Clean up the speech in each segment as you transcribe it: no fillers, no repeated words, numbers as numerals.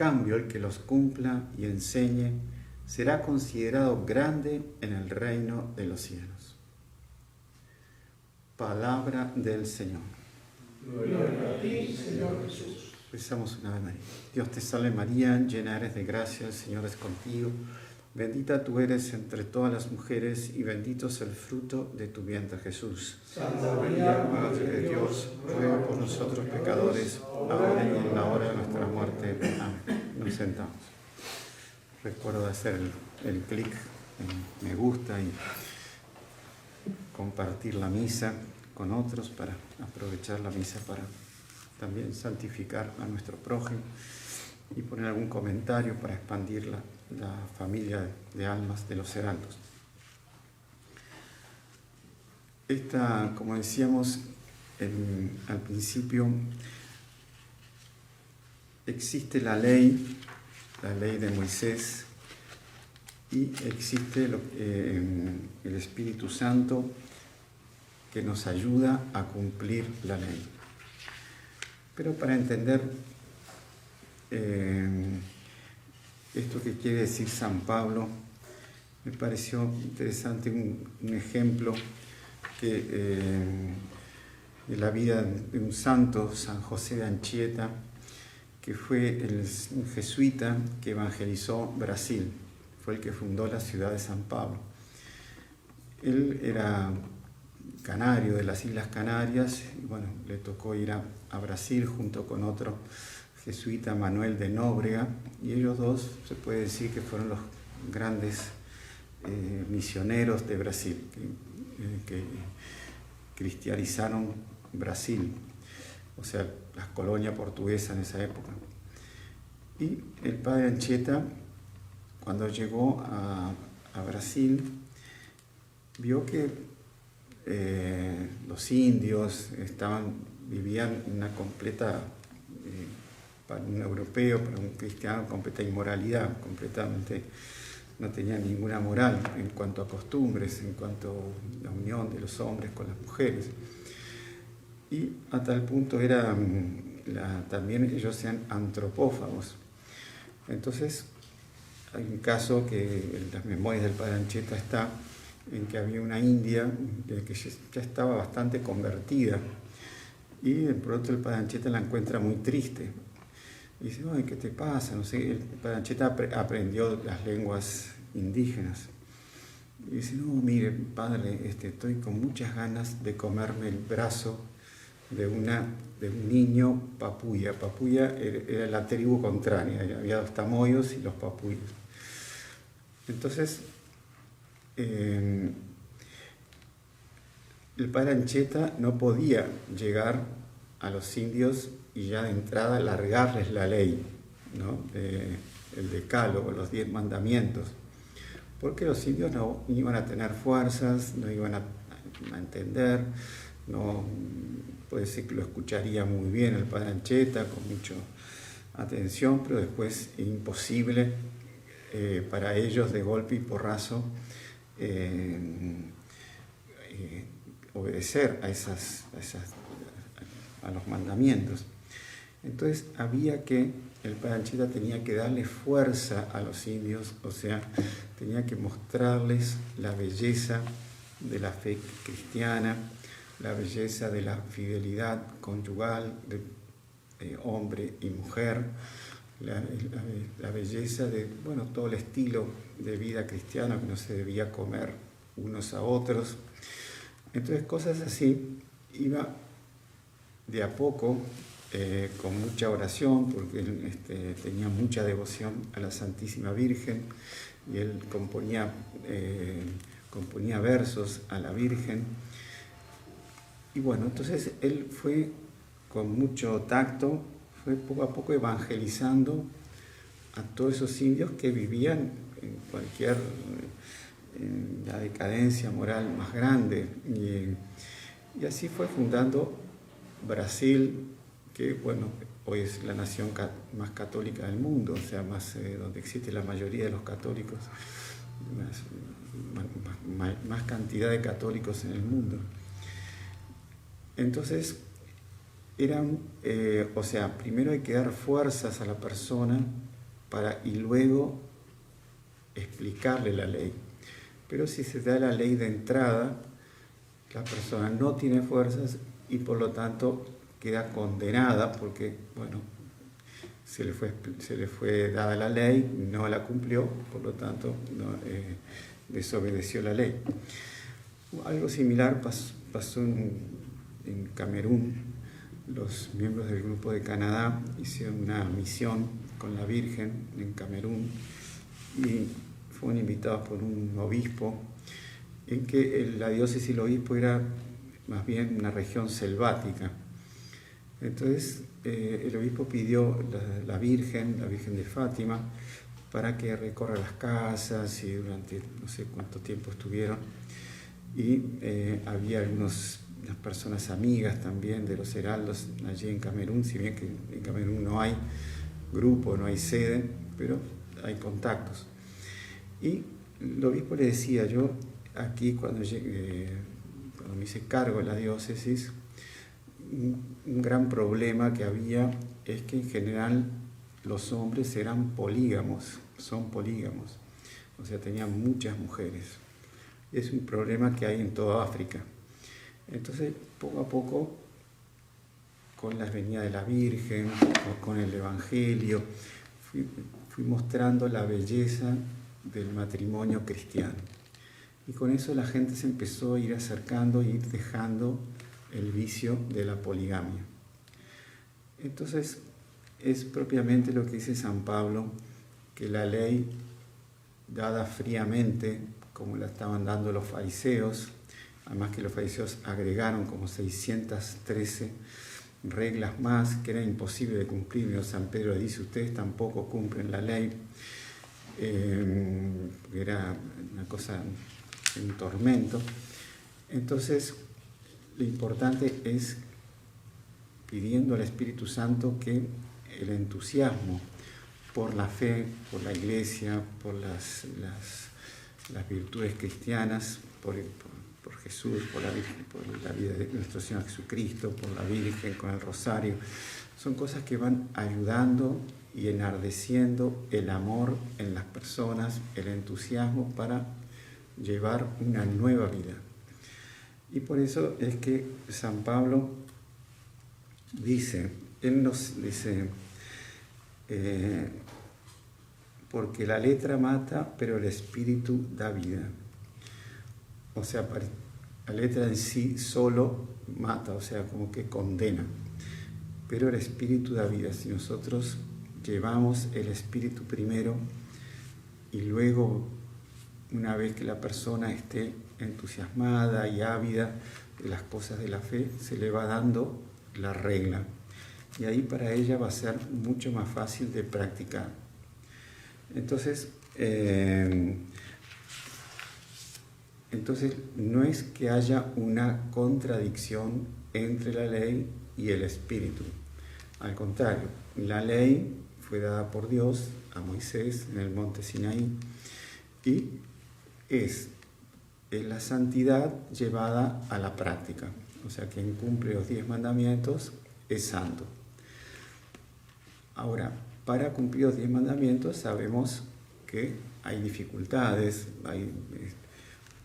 cambio, el que los cumpla y enseñe será considerado grande en el reino de los cielos. Palabra del Señor. Gloria a ti, Señor Jesús. Rezamos una vez María. Dios te salve María, llena eres de gracia, el Señor es contigo. Bendita tú eres entre todas las mujeres y bendito es el fruto de tu vientre Jesús. Santa María, Madre de Dios, ruega por nosotros pecadores, ahora y en la hora de nuestra muerte. Amén. Nos sentamos. Recuerdo hacer el clic en me gusta y compartir la misa con otros para aprovechar la misa para también santificar a nuestro prójimo y poner algún comentario para expandir la familia de almas de los heraldos. Esta, como decíamos al principio, existe la ley de Moisés, y existe el Espíritu Santo que nos ayuda a cumplir la ley. Pero para entender esto que quiere decir San Pablo, me pareció interesante un ejemplo de la vida de un santo, San José de Anchieta, que fue un jesuita que evangelizó Brasil, fue el que fundó la ciudad de San Pablo. Él era canario, de las Islas Canarias, y bueno, le tocó ir a Brasil junto con otro jesuita, Manuel de Nóbrega, y ellos dos se puede decir que fueron los grandes misioneros de Brasil, que cristianizaron Brasil, o sea, las colonias portuguesas en esa época. Y el padre Anchieta, cuando llegó a Brasil, vio que los indios vivían en una completa, para un europeo, para un cristiano, completa inmoralidad, completamente no tenían ninguna moral en cuanto a costumbres, en cuanto a la unión de los hombres con las mujeres. Y a tal punto también ellos eran antropófagos. Entonces, hay un caso que en las memorias del padre Anchieta está, en que había una india que ya estaba bastante convertida, y de pronto el padre Anchieta la encuentra muy triste. Y dice, ay, ¿qué te pasa? No sé, el padre Anchieta aprendió las lenguas indígenas. Y dice, no, mire, padre, estoy con muchas ganas de comerme el brazo de un niño papuya. Papuya era la tribu contraria, había los tamoyos y los papuyos. Entonces, el padre Anchieta no podía llegar a los indios y ya de entrada largarles la ley, ¿no? El decálogo, los 10 mandamientos, porque los indios no iban a tener fuerzas, no iban a entender, no puede ser que lo escucharía muy bien el padre Anchieta con mucha atención, pero después es imposible para ellos de golpe y porrazo obedecer a los mandamientos. Entonces el padre Anchieta tenía que darle fuerza a los indios, o sea, tenía que mostrarles la belleza de la fe cristiana, la belleza de la fidelidad conyugal de hombre y mujer, la belleza de, bueno, todo el estilo de vida cristiana, que no se debía comer unos a otros. Entonces, cosas así, iba de a poco, con mucha oración, porque él tenía mucha devoción a la Santísima Virgen, y él componía versos a la Virgen. Y bueno, entonces él fue con mucho tacto, fue poco a poco evangelizando a todos esos indios que vivían en la decadencia moral más grande. Y así fue fundando Brasil, que bueno, hoy es la nación más católica del mundo, o sea, donde existe la mayoría de los católicos, más cantidad de católicos en el mundo. Entonces, primero hay que dar fuerzas a la persona y luego explicarle la ley. Pero si se da la ley de entrada, la persona no tiene fuerzas y por lo tanto queda condenada porque, bueno, se le fue dada la ley, no la cumplió, por lo tanto desobedeció la ley. Algo similar pasó en Camerún. Los miembros del grupo de Canadá hicieron una misión con la Virgen en Camerún y fueron invitados por un obispo, en que la diócesis del obispo era más bien una región selvática. Entonces el obispo pidió la Virgen de Fátima, para que recorra las casas y durante no sé cuánto tiempo estuvieron. Y había unas personas amigas también de los heraldos allí en Camerún, si bien que en Camerún no hay grupo, no hay sede, pero hay contactos. Y el obispo le decía, yo aquí cuando me hice cargo de la diócesis, un gran problema que había es que en general los hombres son polígamos, o sea, tenían muchas mujeres. Es un problema que hay en toda África. Entonces, poco a poco, con la venida de la Virgen, con el Evangelio, fui mostrando la belleza del matrimonio cristiano. Y con eso la gente se empezó a ir acercando, a ir dejando el vicio de la poligamia. Entonces, es propiamente lo que dice San Pablo, que la ley dada fríamente, como la estaban dando los fariseos, además que los fariseos agregaron como 613 reglas más que era imposible de cumplir. Pero San Pedro dice, ustedes tampoco cumplen la ley. Era una cosa, un tormento. Entonces, lo importante es pidiendo al Espíritu Santo que el entusiasmo por la fe, por la Iglesia, por las virtudes cristianas, por Jesús, por la Virgen, por la vida de nuestro Señor Jesucristo, por la Virgen, con el rosario, son cosas que van ayudando y enardeciendo el amor en las personas, el entusiasmo para llevar una nueva vida. Y por eso es que San Pablo él nos dice, porque la letra mata, pero el espíritu da vida. O sea, la letra en sí solo mata, o sea, como que condena. Pero el espíritu da vida. Si nosotros llevamos el espíritu primero y luego, una vez que la persona esté entusiasmada y ávida de las cosas de la fe, se le va dando la regla. Y ahí para ella va a ser mucho más fácil de practicar. Entonces no es que haya una contradicción entre la ley y el espíritu. Al contrario, la ley fue dada por Dios a Moisés en el monte Sinaí y es la santidad llevada a la práctica. O sea, quien cumple los 10 mandamientos es santo. Ahora, para cumplir los 10 mandamientos sabemos que hay dificultades, hay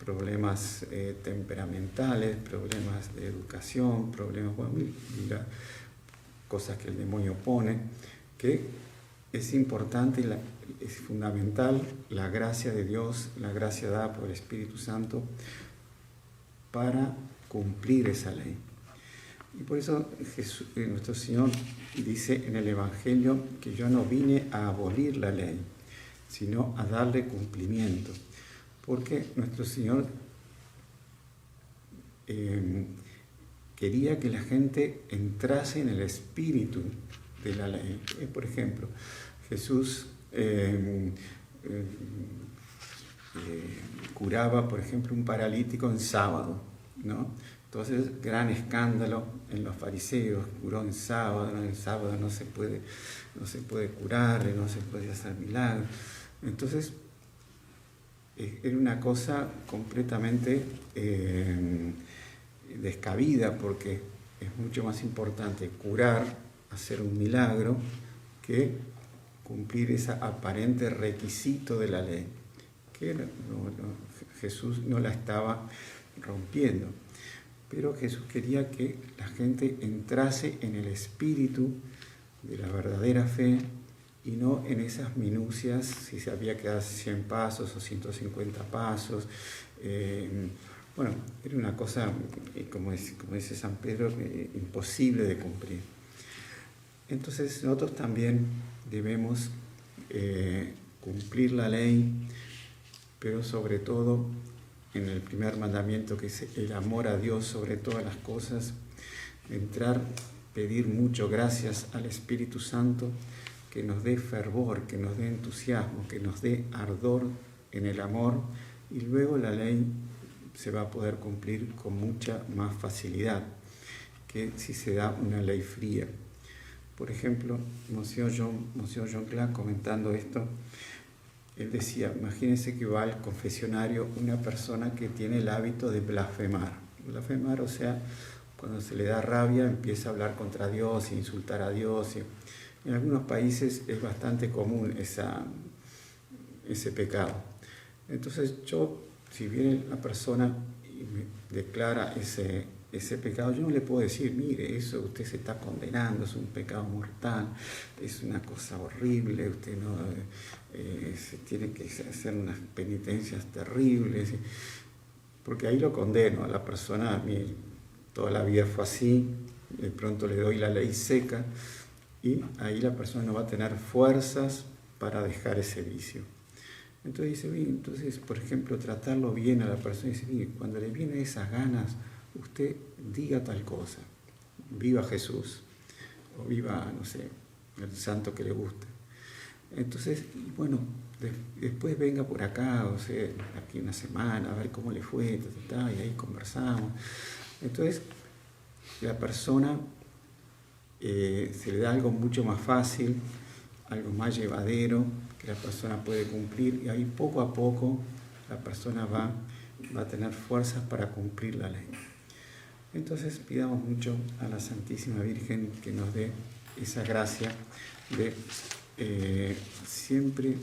problemas temperamentales, problemas de educación, cosas que el demonio pone, que es importante, es fundamental la gracia de Dios, la gracia dada por el Espíritu Santo para cumplir esa ley. Y por eso nuestro Señor dice en el Evangelio que yo no vine a abolir la ley, sino a darle cumplimiento. Porque nuestro Señor quería que la gente entrase en el espíritu de la ley. Por ejemplo, Jesús curaba, por ejemplo, un paralítico en sábado, ¿no? Entonces, gran escándalo en los fariseos, curó en el sábado no se puede curar, no se puede hacer milagros. Entonces, era una cosa completamente descabida, porque es mucho más importante curar, hacer un milagro, que cumplir ese aparente requisito de la ley, que Jesús no la estaba rompiendo, pero Jesús quería que la gente entrase en el espíritu de la verdadera fe y no en esas minucias, si se había que dar 100 pasos o 150 pasos. Bueno, era una cosa, como dice San Pedro, imposible de cumplir. Entonces nosotros también debemos cumplir la ley, pero sobre todo en el primer mandamiento, que es el amor a Dios sobre todas las cosas, entrar, pedir mucho gracias al Espíritu Santo, que nos dé fervor, que nos dé entusiasmo, que nos dé ardor en el amor, y luego la ley se va a poder cumplir con mucha más facilidad que si se da una ley fría. Por ejemplo, Monsieur John Clark, comentando esto, él decía, imagínense que va al confesionario una persona que tiene el hábito de blasfemar. Blasfemar, o sea, cuando se le da rabia empieza a hablar contra Dios, insultar a Dios. En algunos países es bastante común ese pecado. Entonces si viene la persona y me declara ese pecado, yo no le puedo decir, mire, eso usted se está condenando, es un pecado mortal, es una cosa horrible, usted no se tiene que hacer unas penitencias terribles, porque ahí lo condeno a la persona. A mí toda la vida fue así, de pronto le doy la ley seca y ahí la persona no va a tener fuerzas para dejar ese vicio. Entonces dice, bien, entonces, por ejemplo, tratarlo bien a la persona, dice, bien, cuando le vienen esas ganas, usted diga tal cosa, viva Jesús, o viva, no sé, el santo que le guste. Entonces, bueno, después venga por acá, o sea, aquí una semana, a ver cómo le fue, y ahí conversamos. Entonces, la persona se le da algo mucho más fácil, algo más llevadero, que la persona puede cumplir, y ahí poco a poco la persona va a tener fuerzas para cumplir la ley. Entonces pidamos mucho a la Santísima Virgen que nos dé esa gracia de siempre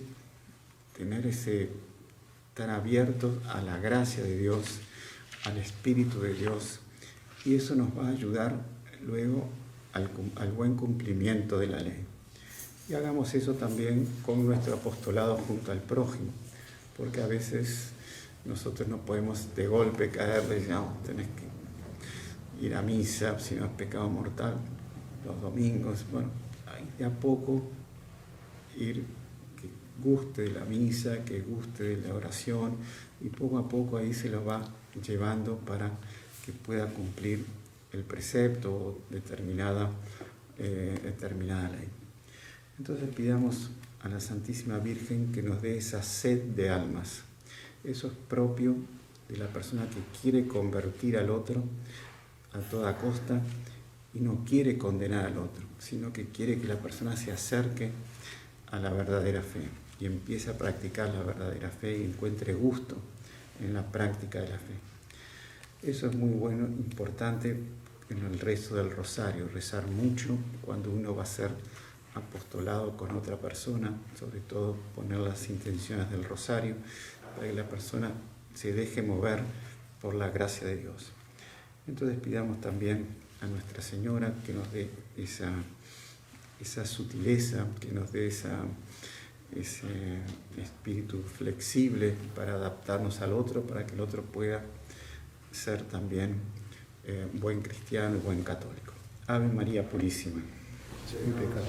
tener estar abiertos a la gracia de Dios, al Espíritu de Dios, y eso nos va a ayudar luego al buen cumplimiento de la ley. Y hagamos eso también con nuestro apostolado junto al prójimo, porque a veces nosotros no podemos de golpe caerle y decir, no, tenés que ir a misa, si no es pecado mortal, los domingos. Bueno, de a poco ir, que guste de la misa, que guste de la oración, y poco a poco ahí se lo va llevando para que pueda cumplir el precepto o determinada ley. Entonces pidamos a la Santísima Virgen que nos dé esa sed de almas. Eso es propio de la persona que quiere convertir al otro a toda costa y no quiere condenar al otro, sino que quiere que la persona se acerque a la verdadera fe y empiece a practicar la verdadera fe y encuentre gusto en la práctica de la fe. Eso es muy bueno, importante en el rezo del rosario, rezar mucho cuando uno va a hacer apostolado con otra persona, sobre todo poner las intenciones del rosario para que la persona se deje mover por la gracia de Dios. Entonces pidamos también a Nuestra Señora que nos dé esa sutileza, que nos dé ese espíritu flexible para adaptarnos al otro, para que el otro pueda ser también buen cristiano y buen católico. Ave María Purísima. Sin pecado.